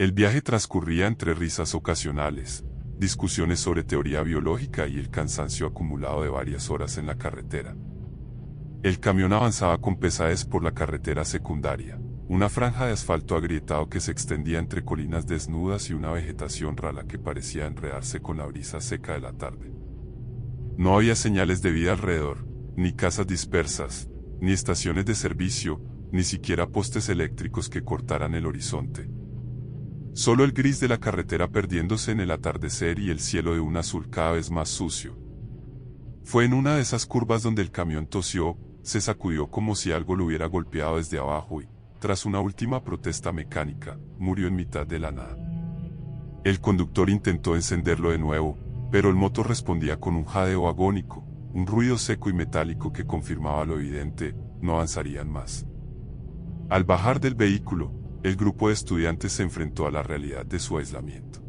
El viaje transcurría entre risas ocasionales, discusiones sobre teoría biológica y el cansancio acumulado de varias horas en la carretera. El camión avanzaba con pesadez por la carretera secundaria, una franja de asfalto agrietado que se extendía entre colinas desnudas y una vegetación rala que parecía enredarse con la brisa seca de la tarde. No había señales de vida alrededor, ni casas dispersas, ni estaciones de servicio, ni siquiera postes eléctricos que cortaran el horizonte. Solo el gris de la carretera perdiéndose en el atardecer y el cielo de un azul cada vez más sucio. Fue en una de esas curvas donde el camión tosió, se sacudió como si algo lo hubiera golpeado desde abajo y, tras una última protesta mecánica, murió en mitad de la nada. El conductor intentó encenderlo de nuevo, pero el motor respondía con un jadeo agónico, un ruido seco y metálico que confirmaba lo evidente: no avanzarían más. Al bajar del vehículo, el grupo de estudiantes se enfrentó a la realidad de su aislamiento.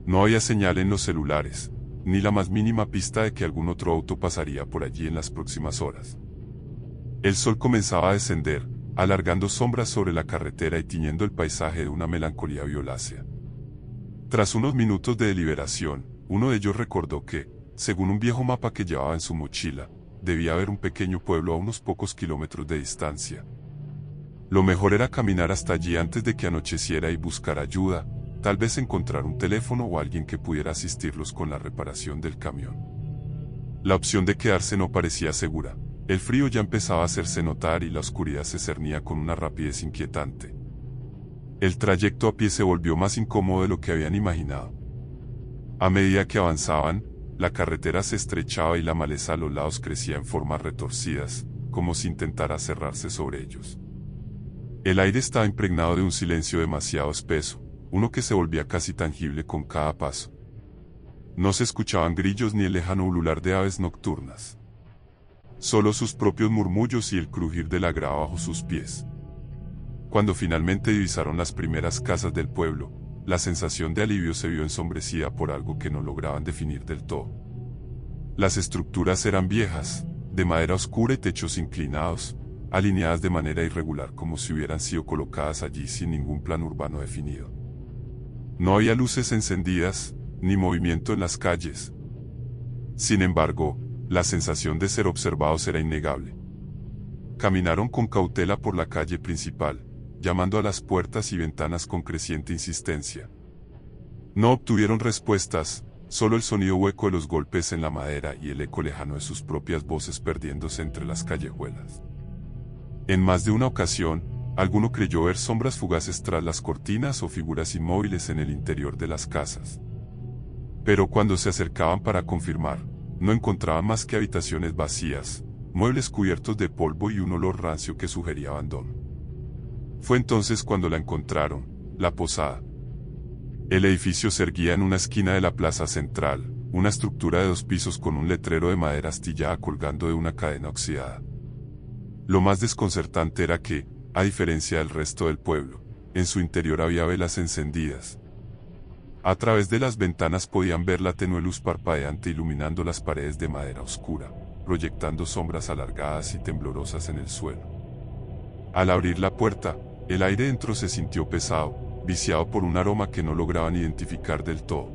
No había señal en los celulares, ni la más mínima pista de que algún otro auto pasaría por allí en las próximas horas. El sol comenzaba a descender, alargando sombras sobre la carretera y tiñendo el paisaje de una melancolía violácea. Tras unos minutos de deliberación, uno de ellos recordó que, según un viejo mapa que llevaba en su mochila, debía haber un pequeño pueblo a unos pocos kilómetros de distancia. Lo mejor era caminar hasta allí antes de que anocheciera y buscar ayuda, tal vez encontrar un teléfono o alguien que pudiera asistirlos con la reparación del camión. La opción de quedarse no parecía segura. El frío ya empezaba a hacerse notar y la oscuridad se cernía con una rapidez inquietante. El trayecto a pie se volvió más incómodo de lo que habían imaginado. A medida que avanzaban, la carretera se estrechaba y la maleza a los lados crecía en formas retorcidas, como si intentara cerrarse sobre ellos. El aire estaba impregnado de un silencio demasiado espeso, uno que se volvía casi tangible con cada paso. No se escuchaban grillos ni el lejano ulular de aves nocturnas. Solo sus propios murmullos y el crujir de la grava bajo sus pies. Cuando finalmente divisaron las primeras casas del pueblo, la sensación de alivio se vio ensombrecida por algo que no lograban definir del todo. Las estructuras eran viejas, de madera oscura y techos inclinados, alineadas de manera irregular como si hubieran sido colocadas allí sin ningún plan urbano definido. No había luces encendidas, ni movimiento en las calles. Sin embargo, la sensación de ser observados era innegable. Caminaron con cautela por la calle principal, llamando a las puertas y ventanas con creciente insistencia. No obtuvieron respuestas, solo el sonido hueco de los golpes en la madera y el eco lejano de sus propias voces perdiéndose entre las callejuelas. En más de una ocasión, alguno creyó ver sombras fugaces tras las cortinas o figuras inmóviles en el interior de las casas. Pero cuando se acercaban para confirmar, no encontraban más que habitaciones vacías, muebles cubiertos de polvo y un olor rancio que sugería abandono. Fue entonces cuando la encontraron, la posada. El edificio se erguía en una esquina de la plaza central, una estructura de 2 pisos con un letrero de madera astillada colgando de una cadena oxidada. Lo más desconcertante era que, a diferencia del resto del pueblo, en su interior había velas encendidas. A través de las ventanas podían ver la tenue luz parpadeante iluminando las paredes de madera oscura, proyectando sombras alargadas y temblorosas en el suelo. Al abrir la puerta, el aire dentro se sintió pesado, viciado por un aroma que no lograban identificar del todo.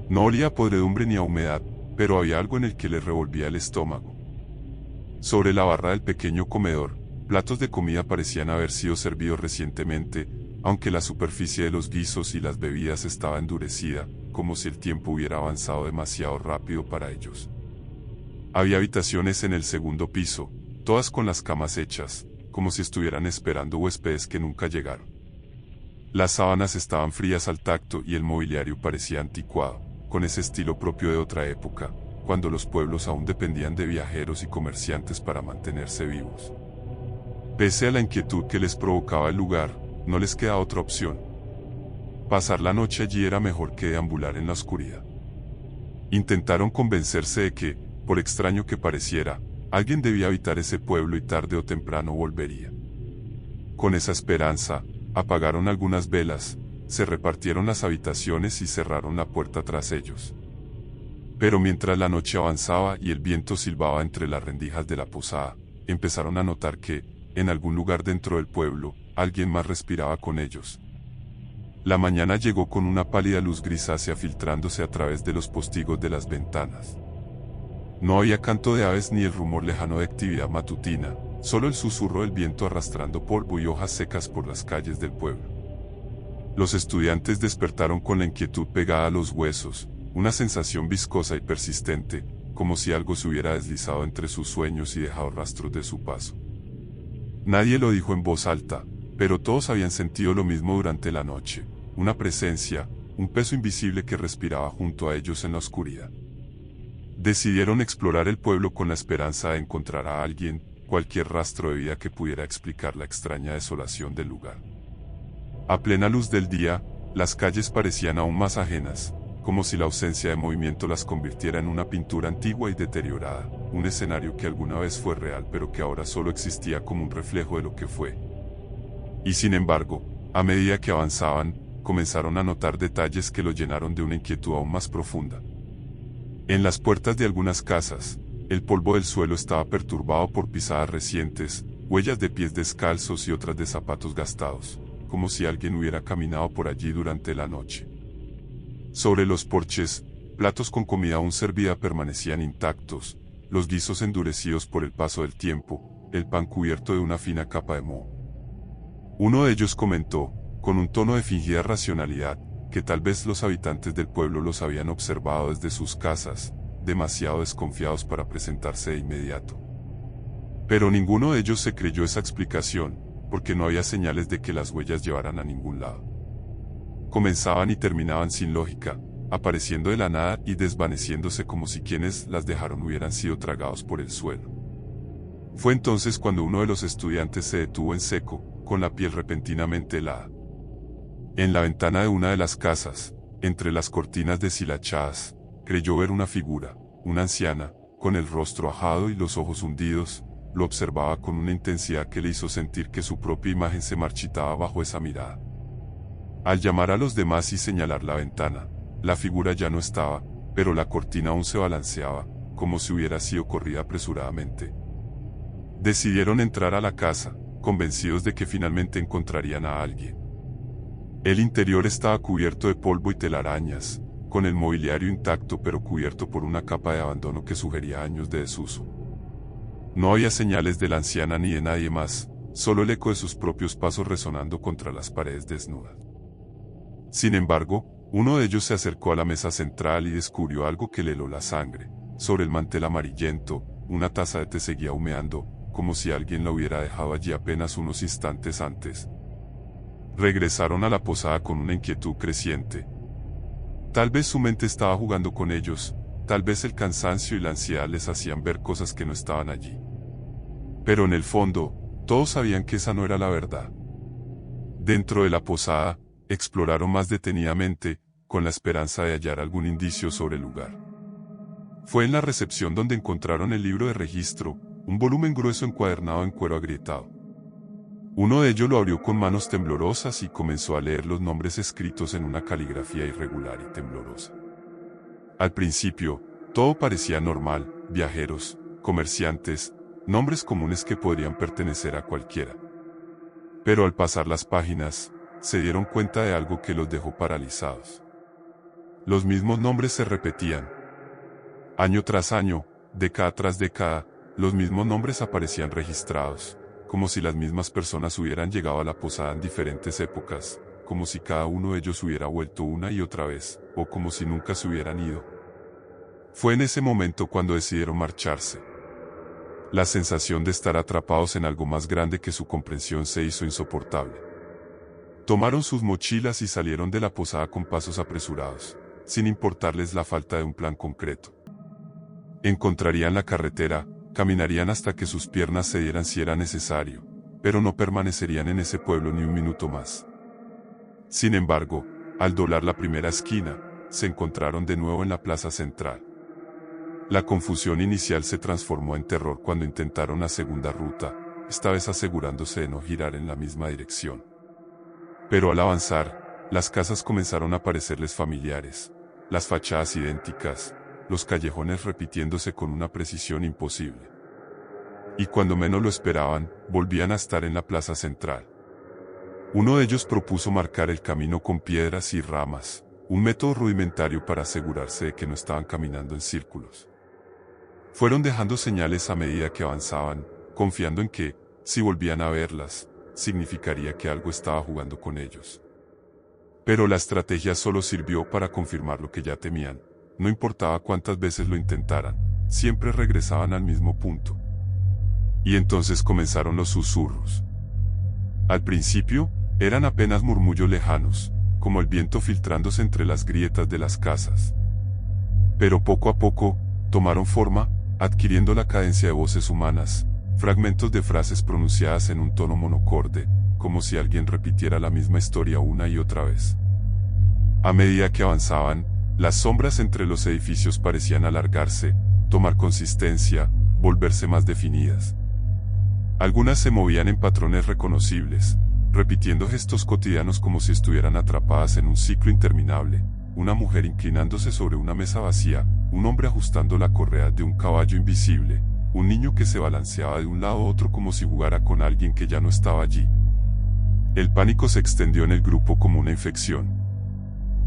No olía a podredumbre ni a humedad, pero había algo en el que les revolvía el estómago. Sobre la barra del pequeño comedor, platos de comida parecían haber sido servidos recientemente, aunque la superficie de los guisos y las bebidas estaba endurecida, como si el tiempo hubiera avanzado demasiado rápido para ellos. Había habitaciones en el segundo piso, todas con las camas hechas, como si estuvieran esperando huéspedes que nunca llegaron. Las sábanas estaban frías al tacto y el mobiliario parecía anticuado, con ese estilo propio de otra época, cuando los pueblos aún dependían de viajeros y comerciantes para mantenerse vivos. Pese a la inquietud que les provocaba el lugar, no les quedaba otra opción. Pasar la noche allí era mejor que deambular en la oscuridad. Intentaron convencerse de que, por extraño que pareciera, alguien debía habitar ese pueblo y tarde o temprano volvería. Con esa esperanza, apagaron algunas velas, se repartieron las habitaciones y cerraron la puerta tras ellos. Pero mientras la noche avanzaba y el viento silbaba entre las rendijas de la posada, empezaron a notar que, en algún lugar dentro del pueblo, alguien más respiraba con ellos. La mañana llegó con una pálida luz grisácea filtrándose a través de los postigos de las ventanas. No había canto de aves ni el rumor lejano de actividad matutina, solo el susurro del viento arrastrando polvo y hojas secas por las calles del pueblo. Los estudiantes despertaron con la inquietud pegada a los huesos, una sensación viscosa y persistente, como si algo se hubiera deslizado entre sus sueños y dejado rastros de su paso. Nadie lo dijo en voz alta, pero todos habían sentido lo mismo durante la noche, una presencia, un peso invisible que respiraba junto a ellos en la oscuridad. Decidieron explorar el pueblo con la esperanza de encontrar a alguien, cualquier rastro de vida que pudiera explicar la extraña desolación del lugar. A plena luz del día, las calles parecían aún más ajenas, como si la ausencia de movimiento las convirtiera en una pintura antigua y deteriorada, un escenario que alguna vez fue real pero que ahora solo existía como un reflejo de lo que fue. Y sin embargo, a medida que avanzaban, comenzaron a notar detalles que los llenaron de una inquietud aún más profunda. En las puertas de algunas casas, el polvo del suelo estaba perturbado por pisadas recientes, huellas de pies descalzos y otras de zapatos gastados, como si alguien hubiera caminado por allí durante la noche. Sobre los porches, platos con comida aún servida permanecían intactos, los guisos endurecidos por el paso del tiempo, el pan cubierto de una fina capa de moho. Uno de ellos comentó, con un tono de fingida racionalidad, que tal vez los habitantes del pueblo los habían observado desde sus casas, demasiado desconfiados para presentarse de inmediato. Pero ninguno de ellos se creyó esa explicación, porque no había señales de que las huellas llevaran a ningún lado. Comenzaban y terminaban sin lógica, apareciendo de la nada y desvaneciéndose como si quienes las dejaron hubieran sido tragados por el suelo. Fue entonces cuando uno de los estudiantes se detuvo en seco, con la piel repentinamente helada. En la ventana de una de las casas, entre las cortinas deshilachadas, creyó ver una figura, una anciana, con el rostro ajado y los ojos hundidos, lo observaba con una intensidad que le hizo sentir que su propia imagen se marchitaba bajo esa mirada. Al llamar a los demás y señalar la ventana, la figura ya no estaba, pero la cortina aún se balanceaba, como si hubiera sido corrida apresuradamente. Decidieron entrar a la casa, convencidos de que finalmente encontrarían a alguien. El interior estaba cubierto de polvo y telarañas, con el mobiliario intacto pero cubierto por una capa de abandono que sugería años de desuso. No había señales de la anciana ni de nadie más, solo el eco de sus propios pasos resonando contra las paredes desnudas. Sin embargo, uno de ellos se acercó a la mesa central y descubrió algo que le heló la sangre. Sobre el mantel amarillento, una taza de té seguía humeando, como si alguien la hubiera dejado allí apenas unos instantes antes. Regresaron a la posada con una inquietud creciente. Tal vez su mente estaba jugando con ellos, tal vez el cansancio y la ansiedad les hacían ver cosas que no estaban allí. Pero en el fondo, todos sabían que esa no era la verdad. Dentro de la posada, exploraron más detenidamente, con la esperanza de hallar algún indicio sobre el lugar. Fue en la recepción donde encontraron el libro de registro, un volumen grueso encuadernado en cuero agrietado. Uno de ellos lo abrió con manos temblorosas y comenzó a leer los nombres escritos en una caligrafía irregular y temblorosa. Al principio, todo parecía normal: viajeros, comerciantes, nombres comunes que podrían pertenecer a cualquiera. Pero al pasar las páginas, se dieron cuenta de algo que los dejó paralizados. Los mismos nombres se repetían. Año tras año, década tras década, los mismos nombres aparecían registrados, como si las mismas personas hubieran llegado a la posada en diferentes épocas, como si cada uno de ellos hubiera vuelto una y otra vez, o como si nunca se hubieran ido. Fue en ese momento cuando decidieron marcharse. La sensación de estar atrapados en algo más grande que su comprensión se hizo insoportable. Tomaron sus mochilas y salieron de la posada con pasos apresurados, sin importarles la falta de un plan concreto. Encontrarían la carretera, caminarían hasta que sus piernas cedieran si era necesario, pero no permanecerían en ese pueblo ni un minuto más. Sin embargo, al doblar la primera esquina, se encontraron de nuevo en la plaza central. La confusión inicial se transformó en terror cuando intentaron la segunda ruta, esta vez asegurándose de no girar en la misma dirección. Pero al avanzar, las casas comenzaron a parecerles familiares, las fachadas idénticas, los callejones repitiéndose con una precisión imposible. Y cuando menos lo esperaban, volvían a estar en la plaza central. Uno de ellos propuso marcar el camino con piedras y ramas, un método rudimentario para asegurarse de que no estaban caminando en círculos. Fueron dejando señales a medida que avanzaban, confiando en que, si volvían a verlas, significaría que algo estaba jugando con ellos. Pero la estrategia solo sirvió para confirmar lo que ya temían. No importaba cuántas veces lo intentaran, siempre regresaban al mismo punto. Y entonces comenzaron los susurros. Al principio, eran apenas murmullos lejanos, como el viento filtrándose entre las grietas de las casas. Pero poco a poco, tomaron forma, adquiriendo la cadencia de voces humanas, fragmentos de frases pronunciadas en un tono monocorde, como si alguien repitiera la misma historia una y otra vez. A medida que avanzaban, las sombras entre los edificios parecían alargarse, tomar consistencia, volverse más definidas. Algunas se movían en patrones reconocibles, repitiendo gestos cotidianos como si estuvieran atrapadas en un ciclo interminable. Una mujer inclinándose sobre una mesa vacía, un hombre ajustando la correa de un caballo invisible, un niño que se balanceaba de un lado a otro como si jugara con alguien que ya no estaba allí. El pánico se extendió en el grupo como una infección.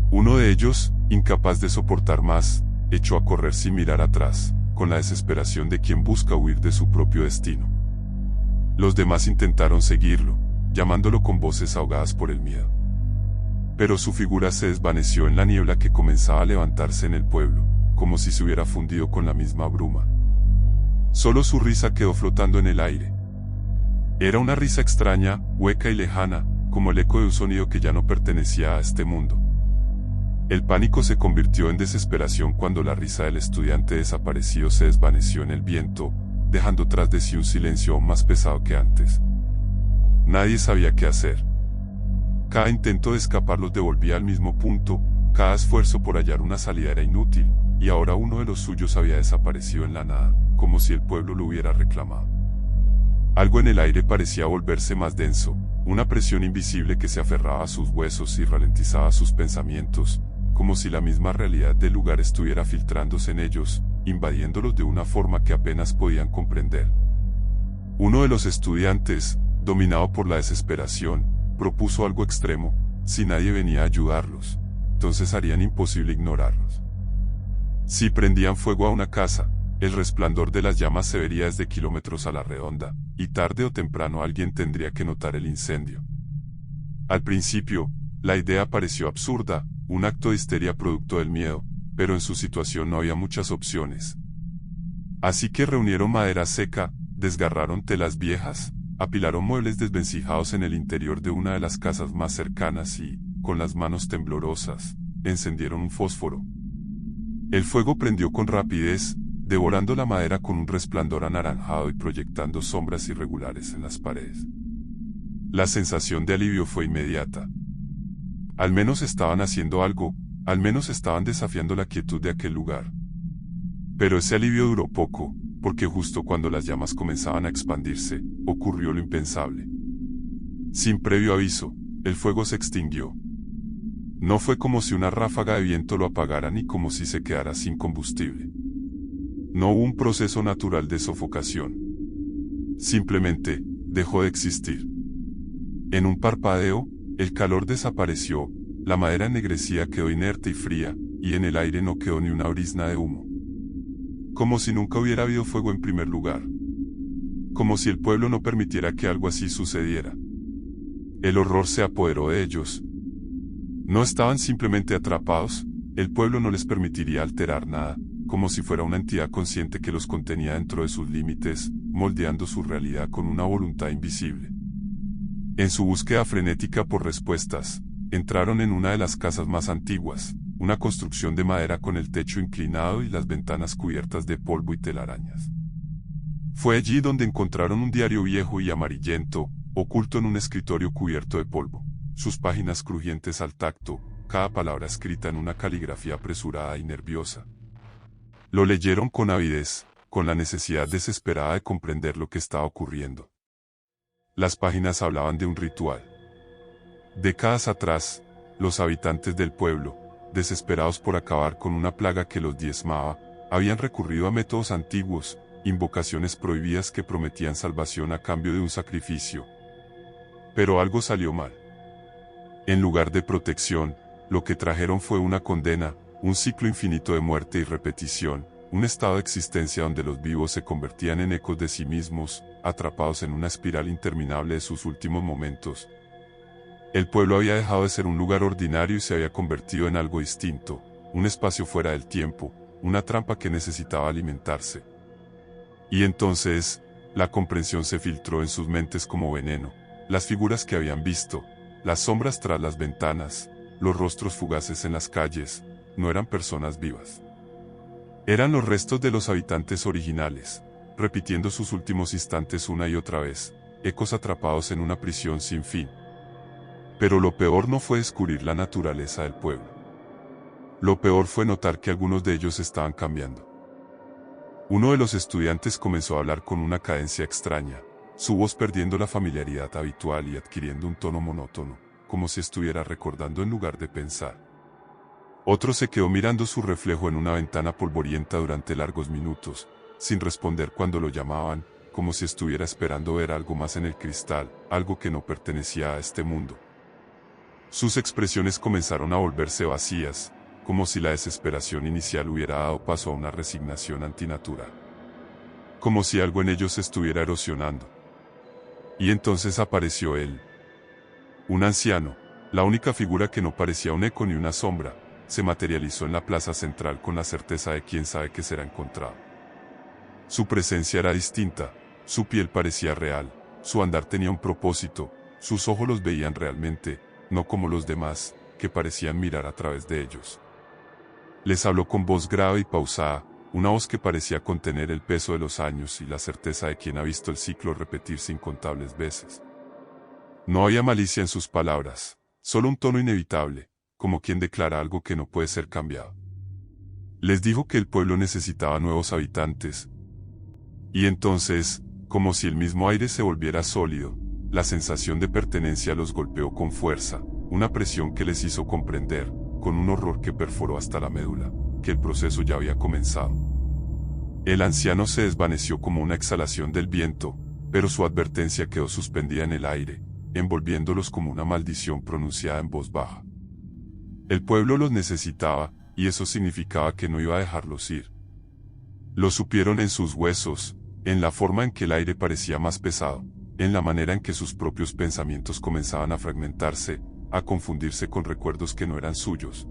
Uno de ellos, incapaz de soportar más, echó a correr sin mirar atrás, con la desesperación de quien busca huir de su propio destino. Los demás intentaron seguirlo, llamándolo con voces ahogadas por el miedo. Pero su figura se desvaneció en la niebla que comenzaba a levantarse en el pueblo, como si se hubiera fundido con la misma bruma. Solo su risa quedó flotando en el aire. Era una risa extraña, hueca y lejana, como el eco de un sonido que ya no pertenecía a este mundo. El pánico se convirtió en desesperación cuando la risa del estudiante desaparecido se desvaneció en el viento, dejando tras de sí un silencio aún más pesado que antes. Nadie sabía qué hacer. Cada intento de escapar los devolvía al mismo punto, cada esfuerzo por hallar una salida era inútil, y ahora uno de los suyos había desaparecido en la nada, como si el pueblo lo hubiera reclamado. Algo en el aire parecía volverse más denso, una presión invisible que se aferraba a sus huesos y ralentizaba sus pensamientos, como si la misma realidad del lugar estuviera filtrándose en ellos, invadiéndolos de una forma que apenas podían comprender. Uno de los estudiantes, dominado por la desesperación, propuso algo extremo: si nadie venía a ayudarlos, entonces harían imposible ignorarlos. Si prendían fuego a una casa, el resplandor de las llamas se vería desde kilómetros a la redonda, y tarde o temprano alguien tendría que notar el incendio. Al principio, la idea pareció absurda, un acto de histeria producto del miedo, pero en su situación no había muchas opciones. Así que reunieron madera seca, desgarraron telas viejas, apilaron muebles desvencijados en el interior de una de las casas más cercanas y, con las manos temblorosas, encendieron un fósforo. El fuego prendió con rapidez, devorando la madera con un resplandor anaranjado y proyectando sombras irregulares en las paredes. La sensación de alivio fue inmediata. Al menos estaban haciendo algo, al menos estaban desafiando la quietud de aquel lugar. Pero ese alivio duró poco, porque justo cuando las llamas comenzaban a expandirse, ocurrió lo impensable. Sin previo aviso, el fuego se extinguió. No fue como si una ráfaga de viento lo apagara ni como si se quedara sin combustible. No hubo un proceso natural de sofocación. Simplemente, dejó de existir. En un parpadeo, el calor desapareció, la madera ennegrecida quedó inerte y fría, y en el aire no quedó ni una brizna de humo. Como si nunca hubiera habido fuego en primer lugar. Como si el pueblo no permitiera que algo así sucediera. El horror se apoderó de ellos. No estaban simplemente atrapados, el pueblo no les permitiría alterar nada, como si fuera una entidad consciente que los contenía dentro de sus límites, moldeando su realidad con una voluntad invisible. En su búsqueda frenética por respuestas, entraron en una de las casas más antiguas, una construcción de madera con el techo inclinado y las ventanas cubiertas de polvo y telarañas. Fue allí donde encontraron un diario viejo y amarillento, oculto en un escritorio cubierto de polvo, sus páginas crujientes al tacto, cada palabra escrita en una caligrafía apresurada y nerviosa. Lo leyeron con avidez, con la necesidad desesperada de comprender lo que estaba ocurriendo. Las páginas hablaban de un ritual. Décadas atrás, los habitantes del pueblo, desesperados por acabar con una plaga que los diezmaba, habían recurrido a métodos antiguos, invocaciones prohibidas que prometían salvación a cambio de un sacrificio. Pero algo salió mal. En lugar de protección, lo que trajeron fue una condena, un ciclo infinito de muerte y repetición, un estado de existencia donde los vivos se convertían en ecos de sí mismos, atrapados en una espiral interminable de sus últimos momentos. El pueblo había dejado de ser un lugar ordinario y se había convertido en algo distinto, un espacio fuera del tiempo, una trampa que necesitaba alimentarse. Y entonces, la comprensión se filtró en sus mentes como veneno. Las figuras que habían visto, las sombras tras las ventanas, los rostros fugaces en las calles, no eran personas vivas. Eran los restos de los habitantes originales, repitiendo sus últimos instantes una y otra vez, ecos atrapados en una prisión sin fin. Pero lo peor no fue descubrir la naturaleza del pueblo. Lo peor fue notar que algunos de ellos estaban cambiando. Uno de los estudiantes comenzó a hablar con una cadencia extraña, su voz perdiendo la familiaridad habitual y adquiriendo un tono monótono, como si estuviera recordando en lugar de pensar. Otro se quedó mirando su reflejo en una ventana polvorienta durante largos minutos, sin responder cuando lo llamaban, como si estuviera esperando ver algo más en el cristal, algo que no pertenecía a este mundo. Sus expresiones comenzaron a volverse vacías, como si la desesperación inicial hubiera dado paso a una resignación antinatural. Como si algo en ellos se estuviera erosionando. Y entonces apareció él. Un anciano, la única figura que no parecía un eco ni una sombra, se materializó en la plaza central con la certeza de quién sabe que será encontrado. Su presencia era distinta, su piel parecía real, su andar tenía un propósito, sus ojos los veían realmente, no como los demás, que parecían mirar a través de ellos. Les habló con voz grave y pausada, una voz que parecía contener el peso de los años y la certeza de quien ha visto el ciclo repetirse incontables veces. No había malicia en sus palabras, solo un tono inevitable, como quien declara algo que no puede ser cambiado. Les dijo que el pueblo necesitaba nuevos habitantes. Y entonces, como si el mismo aire se volviera sólido, la sensación de pertenencia los golpeó con fuerza, una presión que les hizo comprender, con un horror que perforó hasta la médula, que el proceso ya había comenzado. El anciano se desvaneció como una exhalación del viento, pero su advertencia quedó suspendida en el aire, envolviéndolos como una maldición pronunciada en voz baja. El pueblo los necesitaba, y eso significaba que no iba a dejarlos ir. Lo supieron en sus huesos, en la forma en que el aire parecía más pesado, en la manera en que sus propios pensamientos comenzaban a fragmentarse, a confundirse con recuerdos que no eran suyos.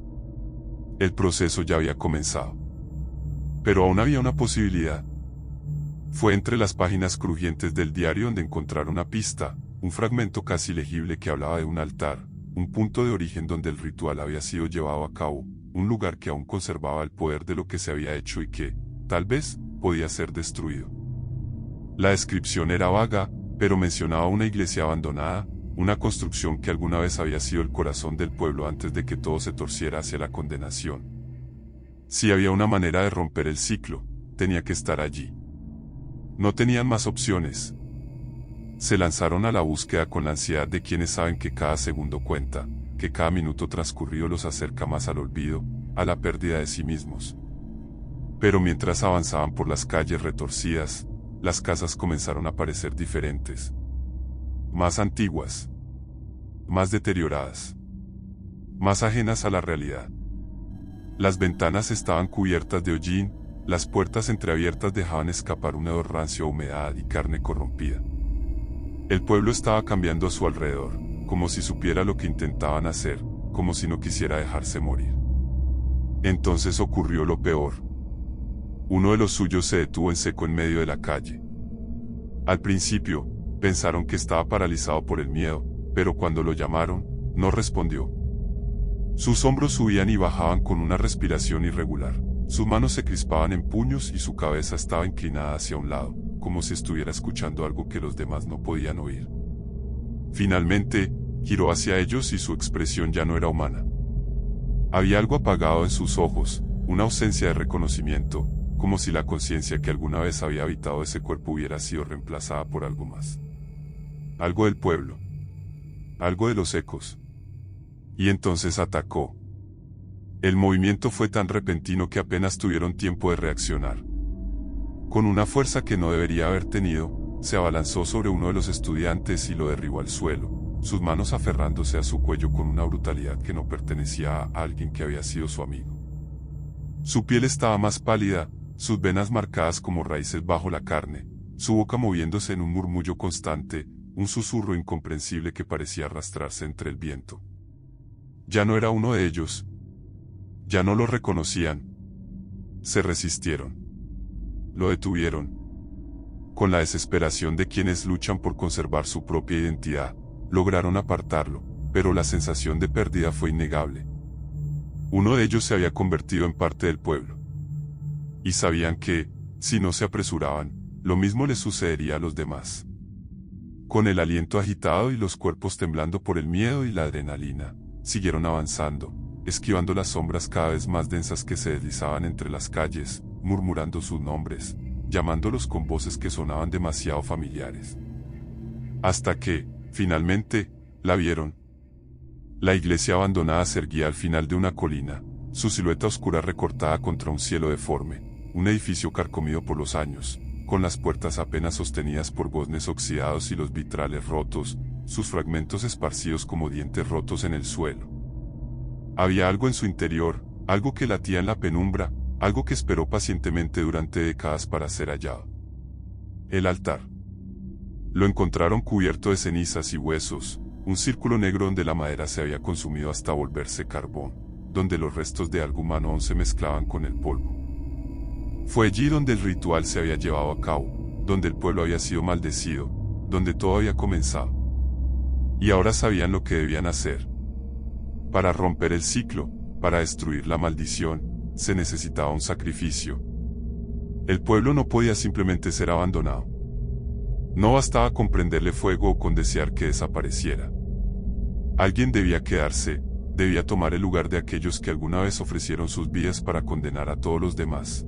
El proceso ya había comenzado. Pero aún había una posibilidad. Fue entre las páginas crujientes del diario donde encontraron una pista, un fragmento casi legible que hablaba de un altar, un punto de origen donde el ritual había sido llevado a cabo, un lugar que aún conservaba el poder de lo que se había hecho y que, tal vez, podía ser destruido. La descripción era vaga, pero mencionaba una iglesia abandonada, una construcción que alguna vez había sido el corazón del pueblo antes de que todo se torciera hacia la condenación. Si había una manera de romper el ciclo, tenía que estar allí. No tenían más opciones. Se lanzaron a la búsqueda con la ansiedad de quienes saben que cada segundo cuenta, que cada minuto transcurrido los acerca más al olvido, a la pérdida de sí mismos. Pero mientras avanzaban por las calles retorcidas, las casas comenzaron a parecer diferentes. Más antiguas. Más deterioradas. Más ajenas a la realidad. Las ventanas estaban cubiertas de hollín, las puertas entreabiertas dejaban escapar un hedor rancio a humedad y carne corrompida. El pueblo estaba cambiando a su alrededor, como si supiera lo que intentaban hacer, como si no quisiera dejarse morir. Entonces ocurrió lo peor. Uno de los suyos se detuvo en seco en medio de la calle. Al principio, pensaron que estaba paralizado por el miedo, pero cuando lo llamaron, no respondió. Sus hombros subían y bajaban con una respiración irregular, sus manos se crispaban en puños y su cabeza estaba inclinada hacia un lado, como si estuviera escuchando algo que los demás no podían oír. Finalmente, giró hacia ellos y su expresión ya no era humana. Había algo apagado en sus ojos, una ausencia de reconocimiento, como si la conciencia que alguna vez había habitado ese cuerpo hubiera sido reemplazada por algo más. Algo del pueblo. Algo de los ecos. Y entonces atacó. El movimiento fue tan repentino que apenas tuvieron tiempo de reaccionar. Con una fuerza que no debería haber tenido, se abalanzó sobre uno de los estudiantes y lo derribó al suelo, sus manos aferrándose a su cuello con una brutalidad que no pertenecía a alguien que había sido su amigo. Su piel estaba más pálida, sus venas marcadas como raíces bajo la carne, su boca moviéndose en un murmullo constante, un susurro incomprensible que parecía arrastrarse entre el viento. Ya no era uno de ellos. Ya no lo reconocían. Se resistieron. Lo detuvieron. Con la desesperación de quienes luchan por conservar su propia identidad, lograron apartarlo, pero la sensación de pérdida fue innegable. Uno de ellos se había convertido en parte del pueblo. Y sabían que, si no se apresuraban, lo mismo les sucedería a los demás. Con el aliento agitado y los cuerpos temblando por el miedo y la adrenalina, siguieron avanzando, esquivando las sombras cada vez más densas que se deslizaban entre las calles, murmurando sus nombres, llamándolos con voces que sonaban demasiado familiares. Hasta que, finalmente, la vieron. La iglesia abandonada se erguía al final de una colina, su silueta oscura recortada contra un cielo deforme, un edificio carcomido por los años, con las puertas apenas sostenidas por goznes oxidados y los vitrales rotos, sus fragmentos esparcidos como dientes rotos en el suelo. Había algo en su interior, algo que latía en la penumbra, algo que esperó pacientemente durante décadas para ser hallado. El altar. Lo encontraron cubierto de cenizas y huesos, un círculo negro donde la madera se había consumido hasta volverse carbón, donde los restos de algo humano aún se mezclaban con el polvo. Fue allí donde el ritual se había llevado a cabo, donde el pueblo había sido maldecido, donde todo había comenzado. Y ahora sabían lo que debían hacer. Para romper el ciclo, para destruir la maldición, se necesitaba un sacrificio. El pueblo no podía simplemente ser abandonado. No bastaba con prenderle fuego o con desear que desapareciera. Alguien debía quedarse, debía tomar el lugar de aquellos que alguna vez ofrecieron sus vidas para condenar a todos los demás.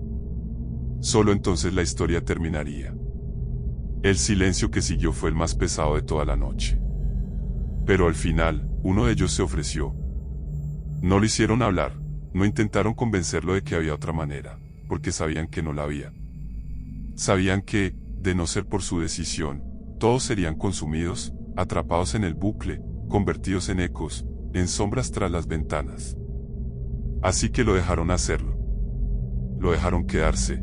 Solo entonces la historia terminaría. El silencio que siguió fue el más pesado de toda la noche. Pero al final, uno de ellos se ofreció. No lo hicieron hablar, no intentaron convencerlo de que había otra manera, porque sabían que no la había. Sabían que, de no ser por su decisión, todos serían consumidos, atrapados en el bucle, convertidos en ecos, en sombras tras las ventanas. Así que lo dejaron hacerlo. Lo dejaron quedarse.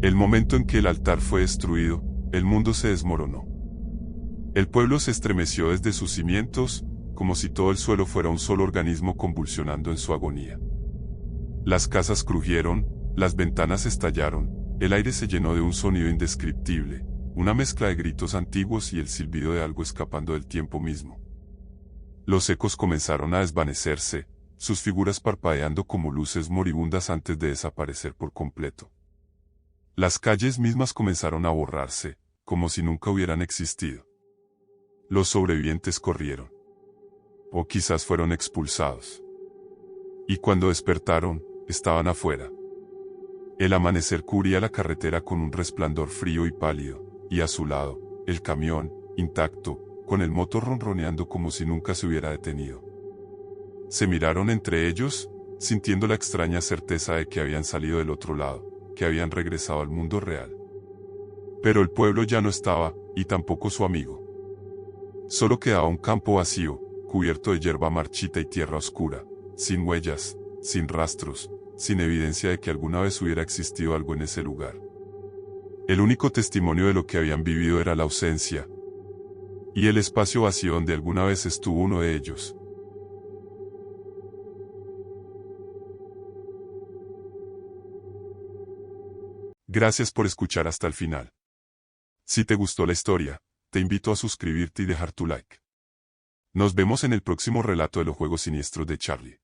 El momento en que el altar fue destruido, el mundo se desmoronó. El pueblo se estremeció desde sus cimientos, como si todo el suelo fuera un solo organismo convulsionando en su agonía. Las casas crujieron, las ventanas estallaron, el aire se llenó de un sonido indescriptible, una mezcla de gritos antiguos y el silbido de algo escapando del tiempo mismo. Los ecos comenzaron a desvanecerse, sus figuras parpadeando como luces moribundas antes de desaparecer por completo. Las calles mismas comenzaron a borrarse, como si nunca hubieran existido. Los sobrevivientes corrieron. O quizás fueron expulsados. Y cuando despertaron, estaban afuera. El amanecer cubría la carretera con un resplandor frío y pálido, y a su lado, el camión, intacto, con el motor ronroneando como si nunca se hubiera detenido. Se miraron entre ellos, sintiendo la extraña certeza de que habían salido del otro lado, que habían regresado al mundo real. Pero el pueblo ya no estaba, y tampoco su amigo. Solo quedaba un campo vacío, cubierto de hierba marchita y tierra oscura, sin huellas, sin rastros, sin evidencia de que alguna vez hubiera existido algo en ese lugar. El único testimonio de lo que habían vivido era la ausencia, y el espacio vacío donde alguna vez estuvo uno de ellos. Gracias por escuchar hasta el final. Si te gustó la historia, te invito a suscribirte y dejar tu like. Nos vemos en el próximo relato de los juegos siniestros de Charlie.